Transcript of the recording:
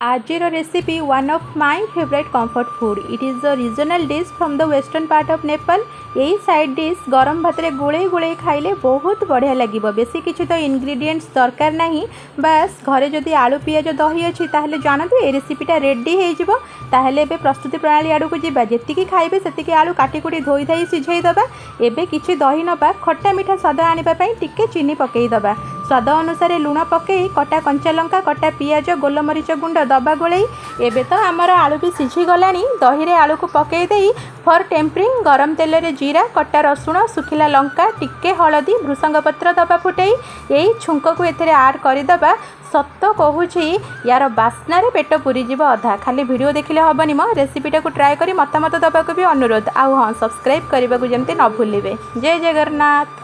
Ajir recipe one of my favorite comfort food. It is a regional dish from the western part of Nepal. यही side dish गरम भात रे गोले गोले खाइले बहुत बढ़िया लगे। बेसी किसी तो इंग्रेडिएंट्स दरकार नहीं, बस घरे जदि आलू पियाज दही अच्छी ताहले जानतु ए रेसिपीटा रेडी हो ताहले एबे प्रस्तुति प्रणाली आड़ को जीवा। जेतिकी खाइबे सेतिकी आलू काटिकुटी धोई धाई सिझाई दबा। एबे किछि दही नबा, खट्टा मिठा स्वाद आनिबा पई टिके चीनी पकेई दबा। स्वाद अनुसार लुण पकई कटा कंचा लंका कटा पियाज गोलमरीच गुंड दबा गोले। एबे तो आमर आलू भी सिझी गलानी। दही रे आलू को पकई देई फॉर टेम्परिंग गरम तेल रे जीरा कटा रसुण सुखिला लंका टिके हलदी भृसंग पत्र दबा फुटई यही छुंक को एथरे ऐड करदबा। सत कहूँ यार बास्नार पेट पूरी जीव अधा। खाली वीडियो देखिले हबनी मो रेसिपीटा को ट्राए करी मतामत दबा को भी अनुरोध। आउ हाँ सब्सक्राइब करने को जमती न भूलिए। जय जगन्नाथ।